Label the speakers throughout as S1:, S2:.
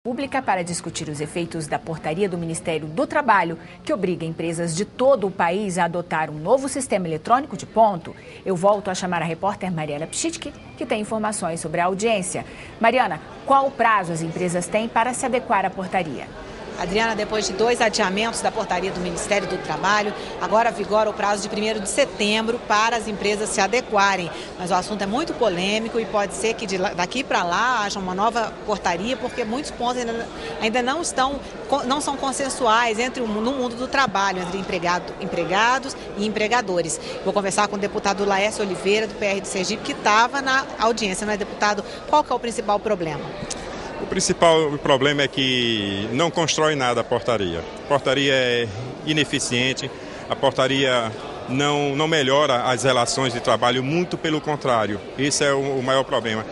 S1: Pública para discutir os efeitos da portaria do Ministério do Trabalho, que obriga empresas de todo o país a adotar um novo sistema eletrônico de ponto. Eu volto a chamar a repórter Mariana Pschitke, que tem informações sobre a audiência. Mariana, qual o prazo as empresas têm para se adequar à portaria?
S2: Adriana, depois de 2 adiamentos da portaria do Ministério do Trabalho, agora vigora o prazo de 1º de setembro para as empresas se adequarem. Mas o assunto é muito polêmico e pode ser que daqui para lá haja uma nova portaria, porque muitos pontos ainda não são consensuais no mundo do trabalho, entre empregados e empregadores. Vou conversar com o deputado Laércio Oliveira, do PR de Sergipe, que estava na audiência. Não é, deputado? Qual que é o principal problema?
S3: O principal problema é que não constrói nada a portaria. A portaria é ineficiente, a portaria não melhora as relações de trabalho, muito pelo contrário. Esse é o maior problema.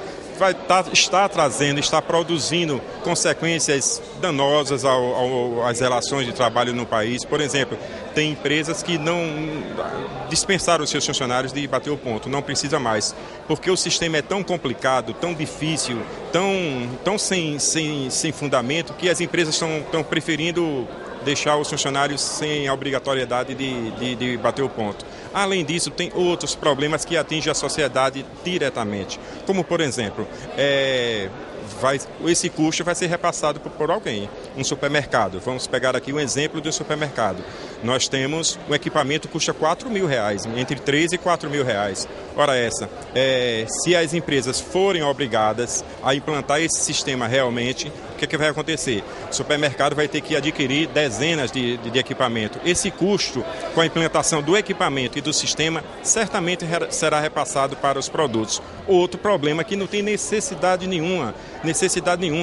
S3: Está produzindo consequências danosas às relações de trabalho no país. Por exemplo, tem empresas que não dispensaram os seus funcionários de bater o ponto, não precisa mais, porque o sistema é tão complicado, tão difícil, tão sem fundamento, que as empresas estão preferindo deixar os funcionários sem a obrigatoriedade de bater o ponto. Além disso, tem outros problemas que atingem a sociedade diretamente, como, por exemplo, esse custo vai ser repassado por alguém, um supermercado. Vamos pegar aqui o exemplo do supermercado. Nós temos um equipamento que custa R$4.000, entre R$3.000 e R$4.000. Ora se as empresas forem obrigadas a implantar esse sistema realmente, o que vai acontecer? O supermercado vai ter que adquirir dezenas de equipamento. Esse custo, com a implantação do equipamento e do sistema, certamente será repassado para os produtos. Outro problema é que não tem necessidade nenhuma.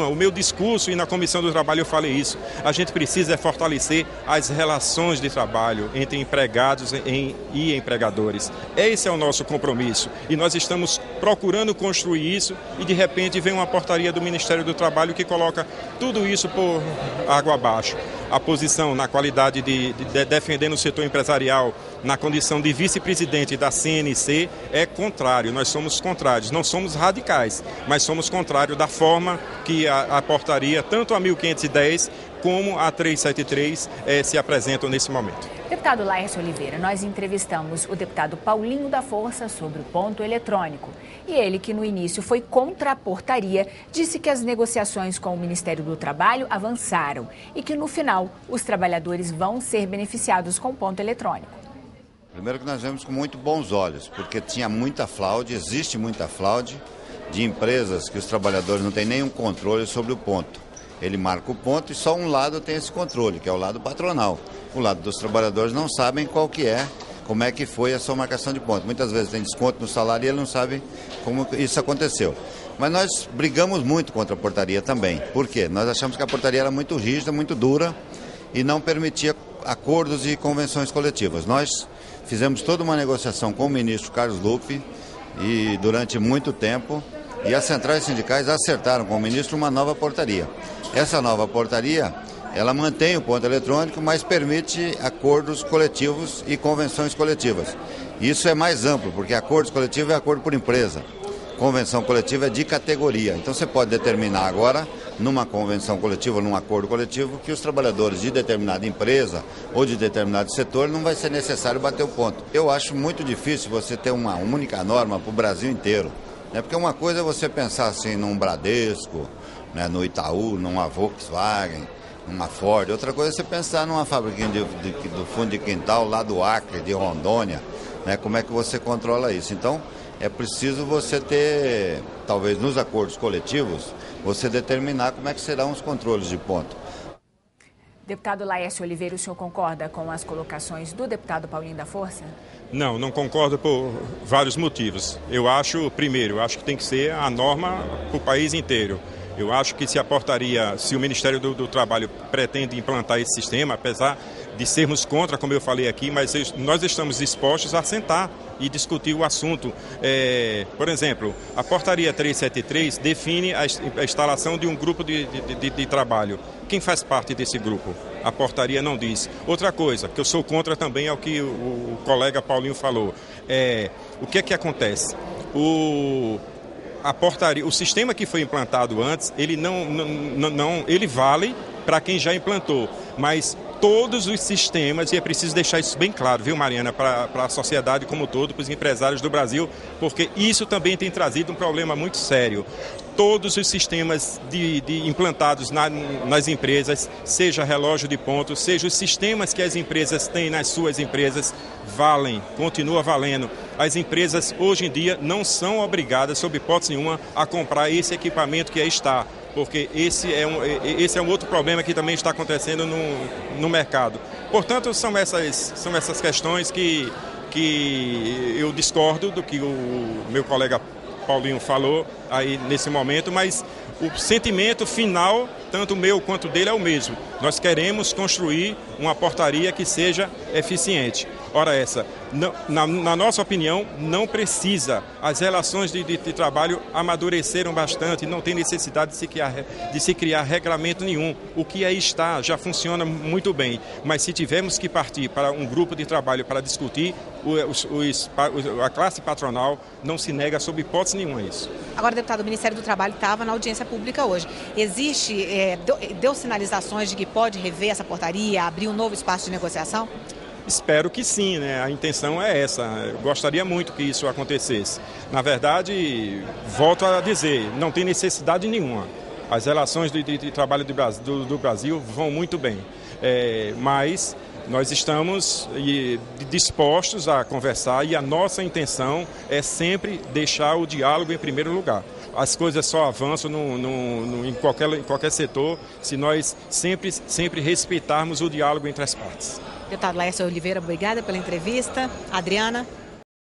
S3: O meu discurso e na Comissão do Trabalho eu falei isso. A gente precisa fortalecer as relações de trabalho entre empregados e empregadores. Esse é o nosso compromisso e nós estamos procurando construir isso e de repente vem uma portaria do Ministério do Trabalho que coloca tudo isso por água abaixo. A posição na qualidade de defendendo o setor empresarial, na condição de vice-presidente da CNC, é contrário. Nós somos contrários, não somos radicais, mas somos contrários da forma que a portaria, tanto a 1510 como a 373, se apresentam nesse momento.
S1: Deputado Laércio Oliveira, nós entrevistamos o deputado Paulinho da Força sobre o ponto eletrônico. E ele, que no início foi contra a portaria, disse que as negociações com o Ministério do Trabalho avançaram e que no final os trabalhadores vão ser beneficiados com o ponto eletrônico.
S4: Primeiro que nós vemos com muito bons olhos, porque tinha muita fraude, existe muita fraude de empresas que os trabalhadores não têm nenhum controle sobre o ponto. Ele marca o ponto e só um lado tem esse controle, que é o lado patronal. O lado dos trabalhadores não sabem como é que foi a sua marcação de ponto. Muitas vezes tem desconto no salário e ele não sabe como isso aconteceu. Mas nós brigamos muito contra a portaria também. Por quê? Nós achamos que a portaria era muito rígida, muito dura e não permitia acordos e convenções coletivas. Nós fizemos toda uma negociação com o ministro Carlos Lupe e durante muito tempo, e as centrais sindicais acertaram com o ministro uma nova portaria. Essa nova portaria, ela mantém o ponto eletrônico, mas permite acordos coletivos e convenções coletivas. Isso é mais amplo, porque acordos coletivos é acordo por empresa. Convenção coletiva é de categoria. Então você pode determinar agora, numa convenção coletiva, num acordo coletivo, que os trabalhadores de determinada empresa ou de determinado setor não vai ser necessário bater o ponto. Eu acho muito difícil você ter uma única norma para o Brasil inteiro. Porque uma coisa é você pensar assim num Bradesco, no Itaú, numa Volkswagen, numa Ford. Outra coisa é você pensar numa fabriquinha do fundo de quintal lá do Acre, de Rondônia. Como é que você controla isso? Então, é preciso você ter, talvez nos acordos coletivos, você determinar como é que serão os controles de ponto.
S1: Deputado Laércio Oliveira, o senhor concorda com as colocações do deputado Paulinho da Força?
S3: Não concordo por vários motivos. Primeiro, eu acho que tem que ser a norma para o país inteiro. Eu acho que se o Ministério do Trabalho pretende implantar esse sistema, apesar de sermos contra, como eu falei aqui, mas nós estamos dispostos a sentar e discutir o assunto. Por exemplo, a portaria 373 define a instalação de um grupo de trabalho. Quem faz parte desse grupo? A portaria não diz. Outra coisa, que eu sou contra também é o que o colega Paulinho falou. O que é que acontece? a portaria, o sistema que foi implantado antes, ele ele vale para quem já implantou, mas todos os sistemas, e é preciso deixar isso bem claro, viu, Mariana, para a sociedade como um todo, para os empresários do Brasil, porque isso também tem trazido um problema muito sério. Todos os sistemas implantados nas empresas, seja relógio de ponto, seja os sistemas que as empresas têm nas suas empresas, valem, continua valendo. As empresas hoje em dia não são obrigadas, sob hipótese nenhuma, a comprar esse equipamento que aí está, porque esse é um outro problema que também está acontecendo no mercado. Portanto, são essas questões que eu discordo do que o meu colega Paulinho falou aí nesse momento, mas o sentimento final, tanto meu quanto dele, é o mesmo. Nós queremos construir uma portaria que seja eficiente. Ora essa, na nossa opinião, não precisa. As relações de trabalho amadureceram bastante, não tem necessidade de se criar regramento nenhum. O que aí está já funciona muito bem, mas se tivermos que partir para um grupo de trabalho para discutir, a classe patronal não se nega sob hipótese nenhuma a isso.
S2: Agora, deputado, o Ministério do Trabalho estava na audiência pública hoje. Deu sinalizações de que pode rever essa portaria, abrir um novo espaço de negociação?
S3: Espero que sim, né? A intenção é essa. Eu gostaria muito que isso acontecesse. Na verdade, volto a dizer, não tem necessidade nenhuma. As relações de trabalho do Brasil vão muito bem. Mas nós estamos dispostos a conversar e a nossa intenção é sempre deixar o diálogo em primeiro lugar. As coisas só avançam em qualquer setor se nós sempre respeitarmos o diálogo entre as partes.
S2: Deputado Laércio Oliveira, obrigada pela entrevista. Adriana.